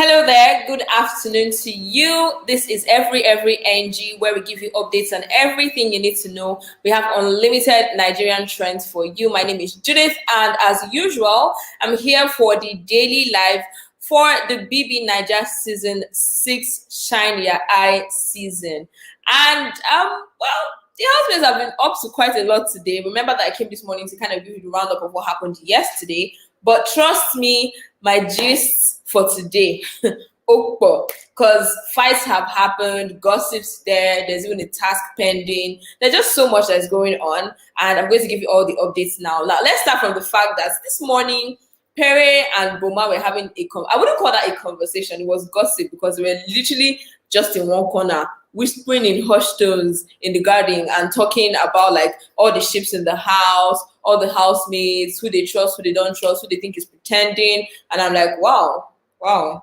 Hello there, good afternoon to you. This is every NG where we give you updates on everything you need to know. We have unlimited Nigerian trends for you. My name is Judith, and as usual, I'm here for the daily live for the BBNaija season 6 Shine Your Eye season. And the housemates have been up to quite a lot today. Remember that I came this morning to kind of give you the roundup of what happened yesterday. But trust me, my gist for today, because fights have happened, gossips there's even a task pending. There's just so much that's going on, and I'm going to give you all the updates now. Now, let's start from the fact that this morning, Pere and Boma were having I wouldn't call that a conversation. It was gossip because they were literally just in one corner, whispering in hushed tones in the garden and talking about like all the ships in the house, all the housemates, who they trust, who they don't trust, who they think is pretending. And I'm like, wow,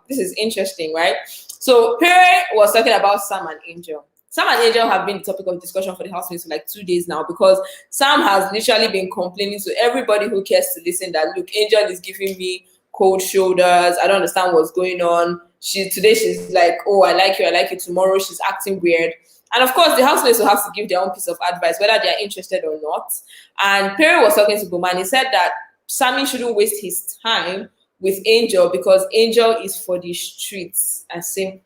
this is interesting, right? So Pere was talking about Sam and Angel. Sam and Angel have been the topic of discussion for the housemates for like 2 days now, because Sam has literally been complaining to everybody who cares to listen that, look, Angel is giving me cold shoulders. I don't understand what's going on. Today she's like, oh, I like you. Tomorrow she's acting weird. And of course, the housemates will have to give their own piece of advice, whether they're interested or not. And Pere was talking to Boma, and he said that Sammie shouldn't waste his time with Angel because Angel is for the streets. I say,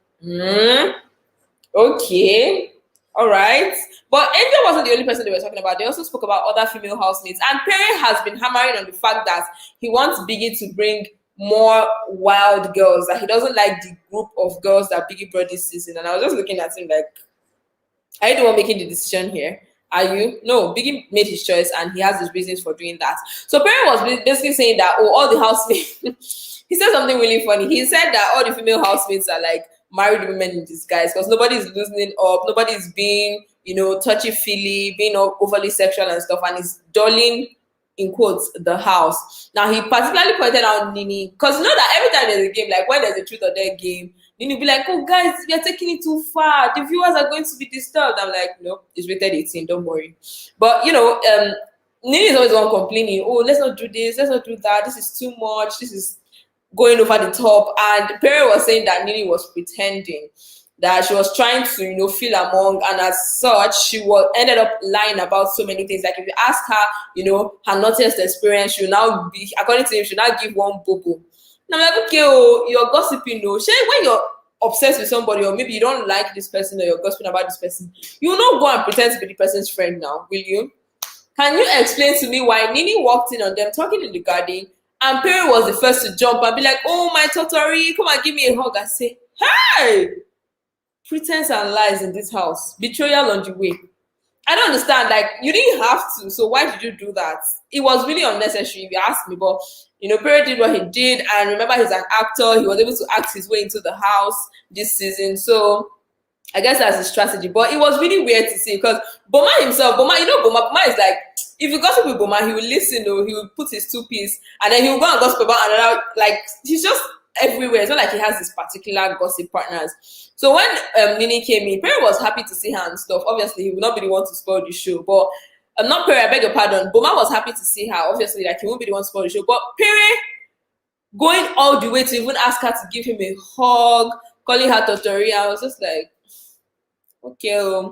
okay, all right. But Angel wasn't the only person they were talking about. They also spoke about other female housemates. And Pere has been hammering on the fact that he wants Biggie to bring more wild girls, that he doesn't like the group of girls that Biggie brought this season. And I was just looking at him like, are you the one making the decision here? Are you? No, Biggie made his choice and he has his reasons for doing that. So Pere was basically saying that, all the housemates, he said something really funny. He said that all the female housemates are like married women in disguise because nobody's loosening up, nobody's being, touchy-feely, being overly sexual and stuff, and it's dulling, in quotes, the house. Now, he particularly pointed out Nini, because you know that every time there's a game, like when there's a truth or dare game, Nini will be like, oh, guys, you're taking it too far. The viewers are going to be disturbed. I'm like, no, it's rated 18, don't worry. But, Nini is always the one complaining, oh, let's not do this, let's not do that, this is too much, this is going over the top. And Pere was saying that Nini was pretending, that she was trying to, feel among, and as such, she ended up lying about so many things. Like if you ask her, her naughtiest experience, she'll now be, according to him, she'll now give one bobo. And I'm like, okay, you're gossiping, no. When you're obsessed with somebody, or maybe you don't like this person, or you're gossiping about this person, you will not go and pretend to be the person's friend now, will you? Can you explain to me why Nini walked in on them talking in the garden, and Pere was the first to jump and be like, oh, my Totori, come and give me a hug. I say, hey! Pretense and lies in this house. Betrayal on the way. I don't understand. Like, you didn't have to. So why did you do that? It was really unnecessary, if you ask me. But, Pere did what he did. And remember, he's an actor. He was able to act his way into the house this season. So I guess that's his strategy. But it was really weird to see, because Boma himself, Boma is like, if you gossip with Boma, he will listen, or he will put his 2 piece, and then he will go and gossip about another. Like, he's just everywhere. It's not like he has his particular gossip partners. So when Nini came in, Pere was happy to see her and stuff. Obviously, he would not be the one to spoil the show. But not Pere, I beg your pardon. Boma was happy to see her. Obviously, like, he won't be the one to spoil the show. But Pere going all the way to even ask her to give him a hug, calling her Totori. I was just like, okay,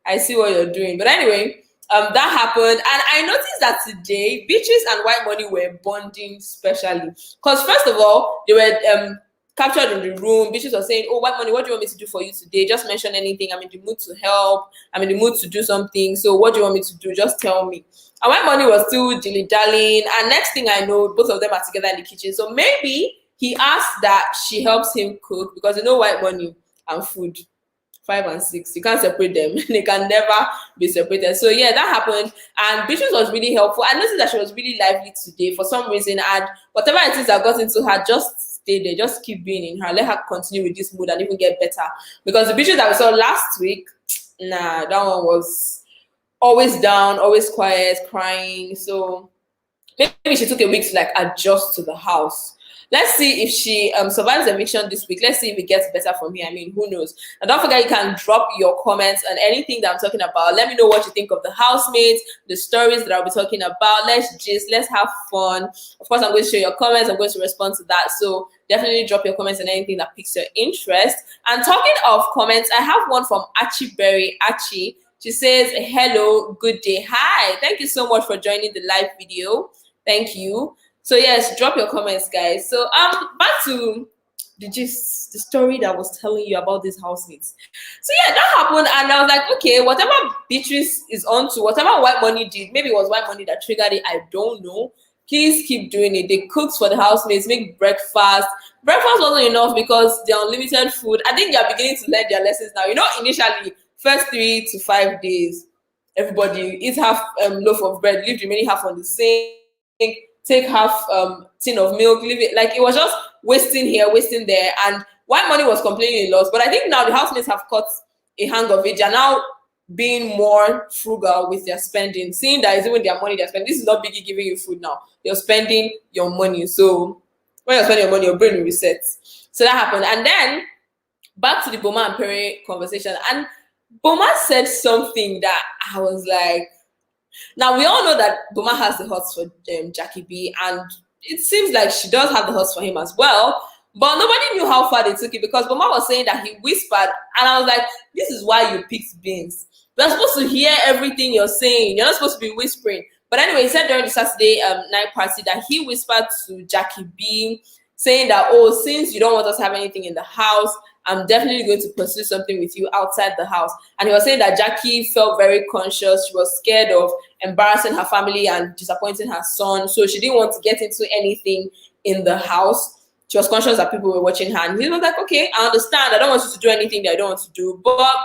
I see what you're doing. But anyway, that happened, and I noticed that today Beatrice and White Money were bonding specially, because first of all, they were captured in the room. Beatrice was saying, oh, White Money, what do you want me to do for you today? Just mention anything. I'm in the mood to help. I'm in the mood to do something. So what do you want me to do? Just tell me. And White Money was still dilly-dallying, and next thing I know, both of them are together in the kitchen. So maybe he asked that she helps him cook, because White Money and food, 5 and 6, you can't separate them. They can never be separated. So yeah, that happened, and Beatrice was really helpful. I noticed that she was really lively today for some reason, and whatever it is that got into her, just stay there, just keep being in her, let her continue with this mood and even get better. Because the Beatrice that we saw last week, nah, that one was always down, always quiet, crying. So maybe she took a week to like adjust to the house. Let's see if she survives eviction this week. Let's see if it gets better from here. I mean, who knows? And don't forget, you can drop your comments on anything that I'm talking about. Let me know what you think of the housemates, the stories that I'll be talking about. Let's have fun. Of course, I'm going to share your comments. I'm going to respond to that. So Definitely drop your comments on anything that piques your interest. And talking of comments, I have one from Berry. She says, hello, good day. Hi, thank you so much for joining the live video. Thank you. So yes, drop your comments, guys. So back to the story that I was telling you about these housemates. So yeah, that happened, and I was like, okay, whatever Beatrice is onto, whatever White Money did, maybe it was White Money that triggered it, I don't know. Please keep doing it. They cooked for the housemates, make breakfast. Breakfast wasn't enough because they're unlimited food. I think they're beginning to learn their lessons now. You know, initially, first 3 to 5 days, everybody eat half loaf of bread, leave the remaining half on the sink, take half tin of milk, leave it. Like, it was just wasting here, wasting there. And White Money was complaining a lot. But I think now the housemates have caught a hang of it. They're now being more frugal with their spending, seeing that it's even their money they're spending. This is not Biggie giving you food now. You're spending your money. So when you're spending your money, your brain will reset. So that happened. And then back to the Boma and Pere conversation. And Boma said something that I was like, now we all know that Boma has the hots for Jackie B, and it seems like she does have the hots for him as well. But nobody knew how far they took it, because Boma was saying that he whispered, and I was like, this is why you picked beans. We're supposed to hear everything you're saying. You're not supposed to be whispering. But anyway, he said during the Saturday night party that he whispered to Jackie B, saying that, oh, since you don't want us to have anything in the house, I'm definitely going to pursue something with you outside the house. And he was saying that Jackie felt very conscious. She was scared of embarrassing her family and disappointing her son. So she didn't want to get into anything in the house. She was conscious that people were watching her. And he was like, okay, I understand. I don't want you to do anything that I don't want to do. But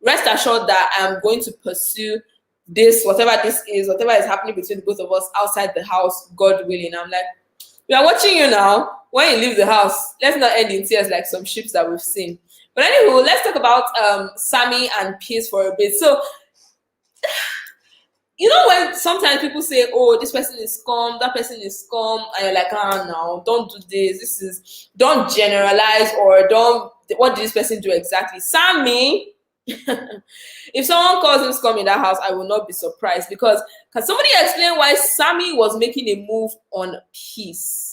rest assured that I'm going to pursue this, whatever this is, whatever is happening between the both of us outside the house, God willing. I'm like, we are watching you now. When you leave the house, let's not end in tears like some ships that we've seen. But anyway, let's talk about Sammie and Peace for a bit. So, you know, when sometimes people say, oh, this person is scum, that person is scum, and you're like, ah, no, don't do this. Don't generalize, or what did this person do exactly? Sammie, if someone calls him scum in that house, I will not be surprised, because can somebody explain why Sammie was making a move on Peace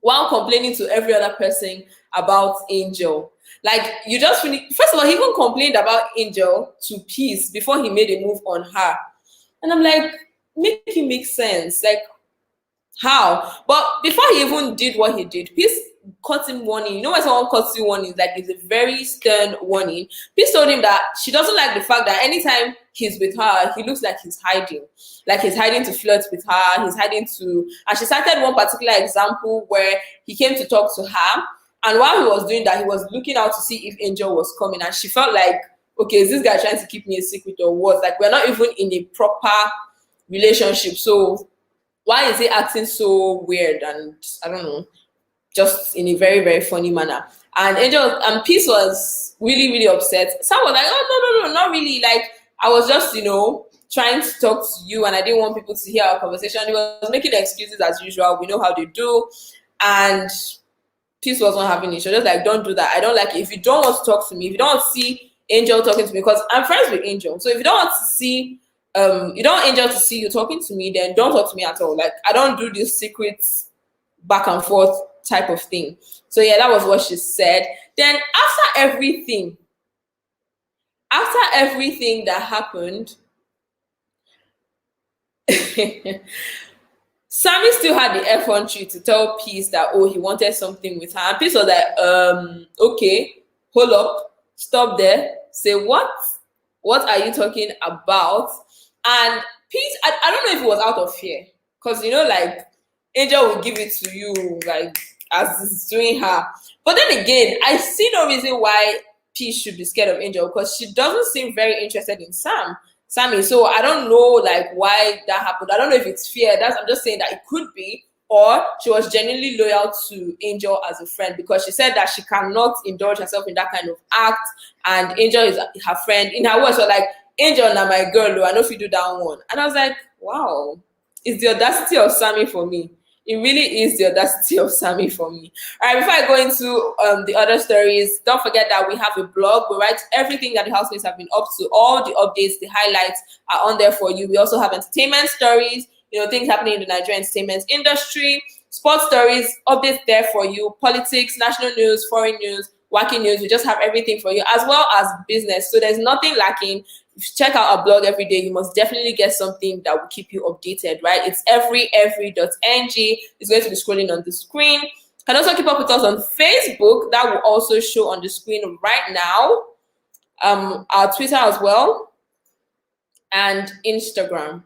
while complaining to every other person about Angel? Like, you just finished. First of all, he even complained about Angel to Peace before he made a move on her. And I'm like, make it make sense. Like, how? But before he even did what he did, Peace caught him warning. You know, when someone cuts you warning, like, it's a very stern warning. Peace told him that she doesn't like the fact that anytime he's with her, he looks like he's hiding. Like, he's hiding to flirt with her, he's hiding to... And she cited one particular example where he came to talk to her, and while he was doing that, he was looking out to see if Angel was coming, and she felt like, okay, is this guy trying to keep me a secret or what? Like, we're not even in a proper relationship, so why is he acting so weird and, I don't know, just in a very, very funny manner? And Angel and Peace was really, really upset. Sam was like, oh, no, not really. Like, I was just, you know, trying to talk to you, and I didn't want people to hear our conversation. He was making excuses as usual. We know how they do. And Peace was not having it. She was just like, don't do that. I don't like it. If you don't want to talk to me, if you don't want to see Angel talking to me, because I'm friends with Angel. So if you don't want to see, you don't want Angel to see you talking to me, then don't talk to me at all. Like, I don't do this secrets back and forth type of thing. So yeah, that was what she said. Then after everything that happened, Sammie still had the effrontery to tell Peace that, oh, he wanted something with her. And Peace was like, okay, hold up, stop there. Say, what? What are you talking about? And Peace, I don't know if it was out of fear. Because, you know, like, Angel will give it to you, like, as it's doing her. But then again, I see no reason why Peace should be scared of Angel, because she doesn't seem very interested in Sammie. So I don't know, like, why that happened. I don't know if it's fear. I'm just saying that it could be, or she was genuinely loyal to Angel as a friend, because she said that she cannot indulge herself in that kind of act, and Angel is her friend. In her words, so like, Angel, now my girl, I know if you do that one. And I was like, wow, it's the audacity of Sammie for me. It really is the audacity of Sammie for me. All right, before I go into the other stories, don't forget that we have a blog. We write everything that the housemates have been up to. All the updates, the highlights are on there for you. We also have entertainment stories, you know, things happening in the Nigerian entertainment industry. sports stories, updates there for you, politics, national news, foreign news, wacky news. We just have everything for you, as well as business. So there's nothing lacking. If you check out our blog every day, you must definitely get something that will keep you updated, right? It's every.ng. It's going to be scrolling on the screen. You can also keep up with us on Facebook. That will also show on the screen right now. Our Twitter as well, and Instagram.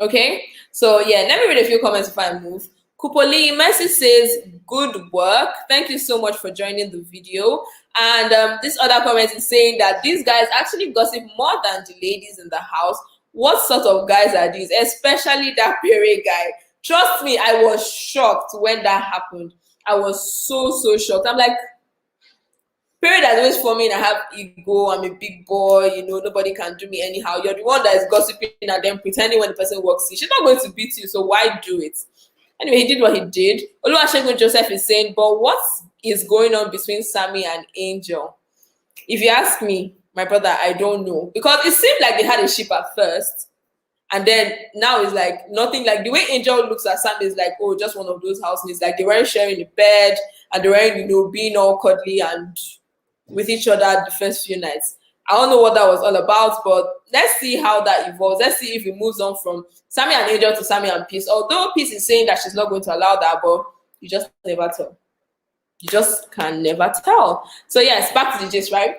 Okay, so yeah, let me read a few comments if I move. Kupoli Mercy says, good work. Thank you so much for joining the video. And this other comment is saying that these guys actually gossip more than the ladies in the house. What sort of guys are these? Especially that Pere guy. Trust me, I was shocked when that happened. I was so shocked. I'm like, Pere that's always for me, and I have ego, I'm a big boy, you know, nobody can do me anyhow. You're the one that is gossiping and then pretending when the person walks in. She's not going to beat you, so why do it? Anyway, he did what he did. Oluwasegun Joseph is saying, but what is going on between Sammie and Angel? If you ask me, my brother, I don't know. Because it seemed like they had a ship at first. And then now it's like nothing. Like the way Angel looks at Sammie is like, oh, just one of those housemates. Like they weren't sharing a bed and they weren't, you know, being all cuddly and with each other the first few nights. I don't know what that was all about, but let's see how that evolves. Let's see if it moves on from Sammie and Angel to Sammie and Peace. Although Peace is saying that she's not going to allow that, but you just never tell. You just can never tell. So yes, back to the gist, right?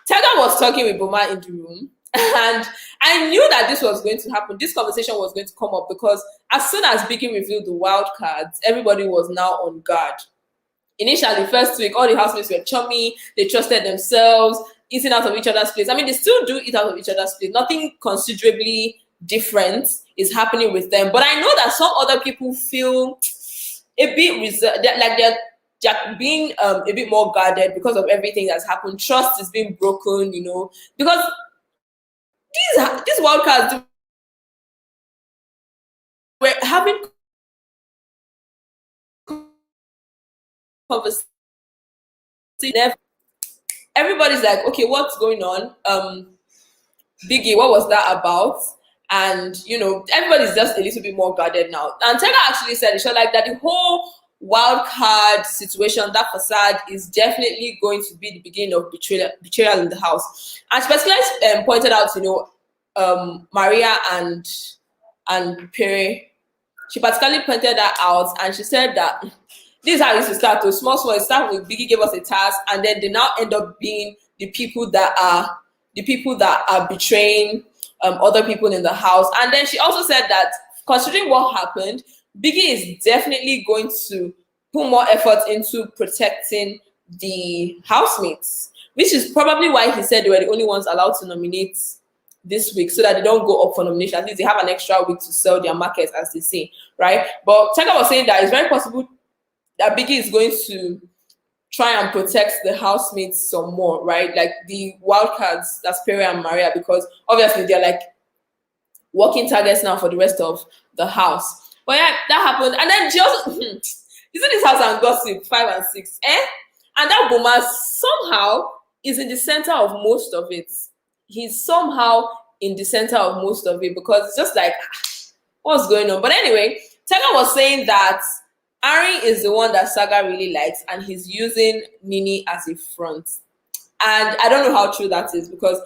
Tega was talking with Boma in the room, and I knew that this was going to happen. This conversation was going to come up because as soon as Biggie revealed the wild cards, everybody was now on guard. Initially, first week, all the housemates were chummy. They trusted themselves, eating out of each other's place. I mean, they still do eat out of each other's place. Nothing considerably different is happening with them. But I know that some other people feel a bit reserved, like they're being a bit more guarded because of everything that's happened. Trust is being broken, you know, because these wild cards were having conversations. Everybody's like, okay, what's going on? Biggie, what was that about? And you know, everybody's just a little bit more guarded now. And Tega actually said it, she was like that the whole wild card situation, that facade, is definitely going to be the beginning of betrayal in the house. And she specifically pointed out, you know, Maria and Pere. She particularly pointed that out, and she said that this is how it used to start. To small, it started with Biggie gave us a task, and then they now end up being the people that are betraying other people in the house. And then she also said that considering what happened, Biggie is definitely going to put more effort into protecting the housemates, which is probably why he said they were the only ones allowed to nominate this week, so that they don't go up for nomination. At least they have an extra week to sell their markets, as they say, right? But Tega was saying that it's very possible that Biggie is going to try and protect the housemates some more, right? Like the wild cards, that's Pere and Maria, because obviously they're like working targets now for the rest of the house. But yeah, that happened. And then she also, isn't this house and gossip 5 and 6? And that Boma somehow is in the center of most of it. He's somehow in the center of most of it because it's just like, what's going on? But anyway, Tega was saying that Ari is the one that Saga really likes, and he's using Nini as a front. And I don't know how true that is, because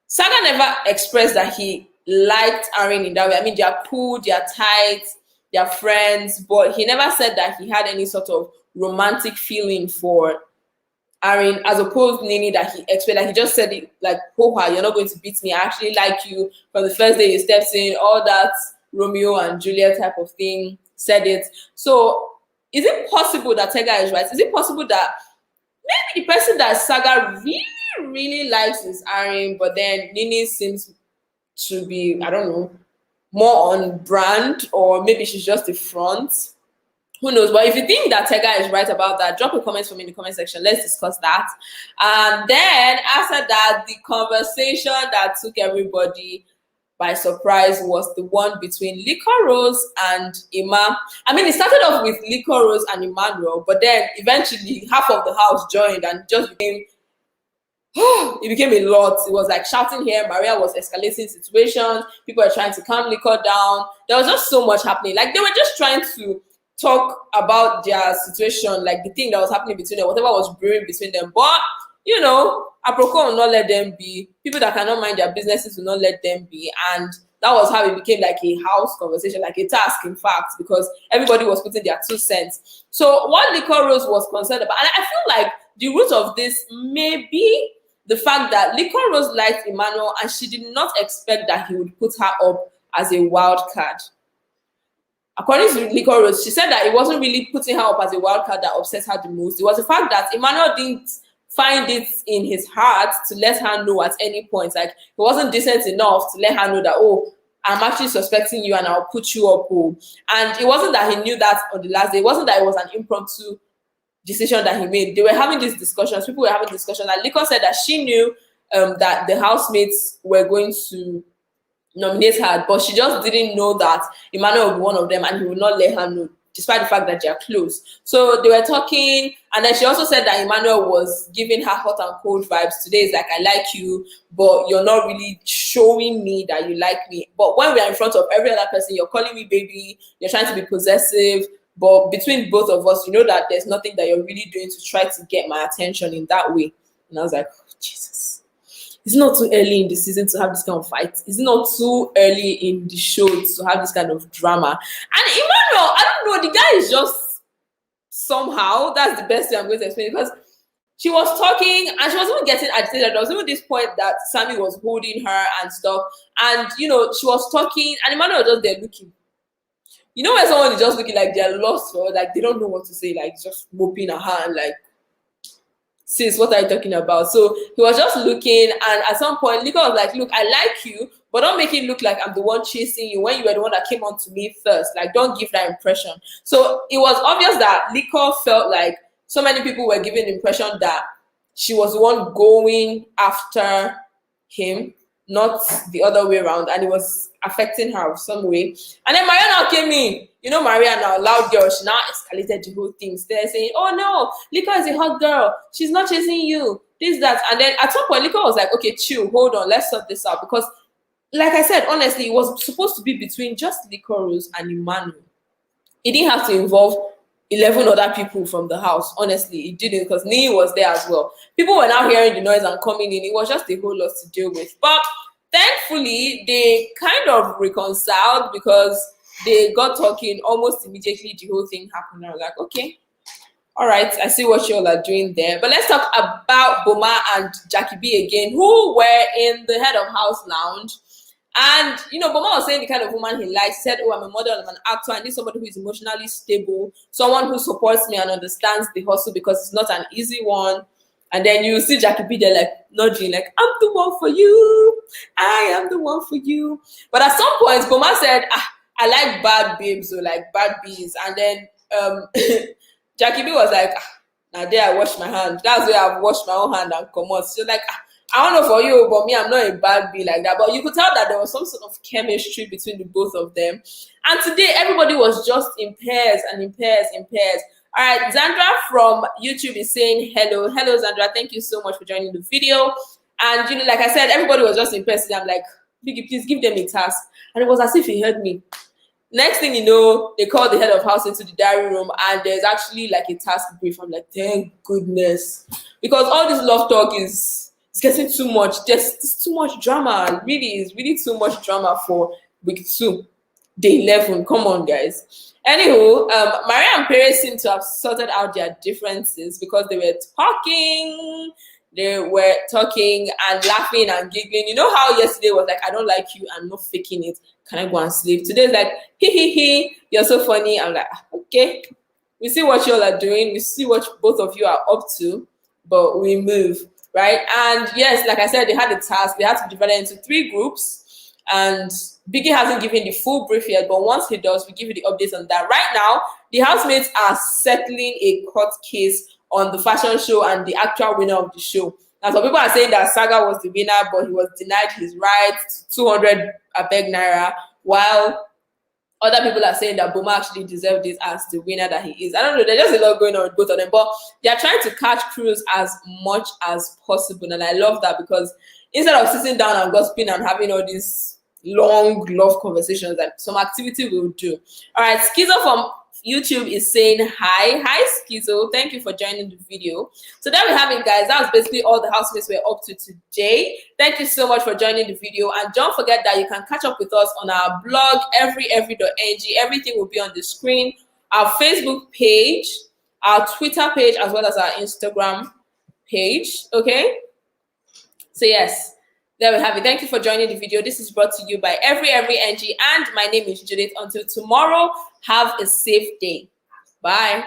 Saga never expressed that he liked Ari in that way. I mean, they're cool, they're tight, they're friends, but he never said that he had any sort of romantic feeling for Ari, as opposed to Nini that he expected. Like, he just said it like, "Poha, you're not going to beat me. I actually like you from the first day you stepped in." All that Romeo and Juliet type of thing. Said it. So is it possible that Tega is right? Is it possible that maybe the person that Saga really likes is Aaron, but then Nini seems to be, I don't know, more on brand, or maybe she's just the front? Who knows? But if you think that Tega is right about that, drop a comment for me in the comment section. Let's discuss that. And then after that, the conversation that took everybody by surprise was the one between Liquorose and Emma. I mean, it started off with Liquorose and Emmanuel, but then eventually half of the house joined and just became, it became a lot. It was like shouting here. Maria was escalating situations. People were trying to calm Liquor down. There was just so much happening. Like, they were just trying to talk about their situation, like the thing that was happening between them, whatever was brewing between them. But you know, Aproko will not let them be. People that cannot mind their businesses will not let them be. And that was how it became like a house conversation, like a task, in fact, because everybody was putting their 2 cents. So what Liquorose was concerned about, and I feel like the root of this may be the fact that Liquorose liked Emmanuel and she did not expect that he would put her up as a wild card. According to Liquorose, she said that it wasn't really putting her up as a wild card that upset her the most. It was the fact that Emmanuel didn't find it in his heart to let her know at any point. Like, he wasn't decent enough to let her know that, oh, I'm actually suspecting you and I'll put you up. Oh. And it wasn't that he knew that on the last day. It wasn't that it was an impromptu decision that he made. They were having these discussions. People were having discussions. And Liquor said that she knew that the housemates were going to nominate her, but she just didn't know that Emmanuel would be one of them and he would not let her know, despite the fact that they are close. So they were talking, and then she also said that Emmanuel was giving her hot and cold vibes. Today is like, I like you, but you're not really showing me that you like me. But when we are in front of every other person, you're calling me baby, you're trying to be possessive, but between both of us, you know that there's nothing that you're really doing to try to get my attention in that way. And I was like, oh, Jesus. It's not too early in the season to have this kind of fight. It's not too early in the show to have this kind of drama. And Emmanuel, I don't know, the guy is just somehow, that's the best thing I'm going to explain, because she was talking and she was even getting agitated. There was even this point that Sammie was holding her and stuff. And, you know, she was talking and Emmanuel was just there looking. You know when someone is just looking like they're lost or like they don't know what to say, like just moping her hand, like, sis, what are you talking about? So he was just looking, and at some point, Liquor was like, look, I like you, but don't make it look like I'm the one chasing you when you were the one that came on to me first. Like, don't give that impression. So it was obvious that Liquor felt like so many people were giving the impression that she was the one going after him, not the other way around, and it was affecting her some way. And then Maria now came in. You know, Maria now, loud girl, she now escalated the whole thing. They're saying, oh no, Liquor is a hot girl. She's not chasing you. This, that. And then at some point, Liquor was like, okay, chill, hold on, let's sort this out. Because, like I said, honestly, it was supposed to be between just Liquorose and Emmanuel. It didn't have to involve 11 other people from the house. Honestly, it didn't, because Nee was there as well. People were now hearing the noise and coming in. It was just a whole lot to deal with. But thankfully, they kind of reconciled because they got talking almost immediately. The whole thing happened. I was like, okay, all right, I see what you all are doing there. But let's talk about Boma and Jackie B again, who were in the head of house lounge. And, you know, Boma was saying the kind of woman he likes. He said, oh, I'm a model, I'm an actor. I need somebody who is emotionally stable, someone who supports me and understands the hustle because it's not an easy one. And then you see Jackie B there like nudging, like, I'm the one for you. I am the one for you. But at some point, Boma said, I like bad babes or like bad bees. And then Jackie B was like, now there I wash my hand. That's where I've washed my own hand and come out. She's like, I don't know for you, but me, I'm not a bad bee like that. But you could tell that there was some sort of chemistry between the both of them. And today, everybody was just in pairs and in pairs, in pairs. All right, Zandra from YouTube is saying hello. Hello, Zandra. Thank you so much for joining the video. And, you know, like I said, everybody was just in pairs. I'm like, Biggie, please give them a task. And it was as if he heard me. Next thing you know, they called the head of house into the diary room and there's actually like a task brief. I'm like, thank goodness. Because all this love talk is getting too much. There's too much drama. Really, is really too much drama for week 2, day 11. Come on, guys. Anywho, Maria and Pere seem to have sorted out their differences because they were talking. They were talking and laughing and giggling. You know how yesterday was like, I don't like you, I'm not faking it. Can I go and sleep? Today's like, hee, you're so funny. I'm like, okay. We see what you all are doing. We see what both of you are up to, but we move, right? And yes, like I said, they had a task. They had to divide it into 3 groups. And Biggie hasn't given the full brief yet, but once he does, we give you the updates on that. Right now, the housemates are settling a court case on the fashion show and the actual winner of the show. Now, some people are saying that Saga was the winner, but he was denied his right to 200 abeg naira, while other people are saying that Boma actually deserved it as the winner that he is. I don't know, there's just a lot going on with both of them, but they're trying to catch crews as much as possible, and I love that because instead of sitting down and gossiping and having all these long love conversations, that some activity will do. All right, Schizo from YouTube is saying hi. Hi, Schizo. Thank you for joining the video. So there we have it, guys. That was basically all the housemates we're up to today. Thank you so much for joining the video. And don't forget that you can catch up with us on our blog, every.ng. Everything will be on the screen. Our Facebook page, our Twitter page, as well as our Instagram page. Okay? So yes, there we have it. Thank you for joining the video. This is brought to you by every.ng, and my name is Judith. Until tomorrow, have a safe day. Bye.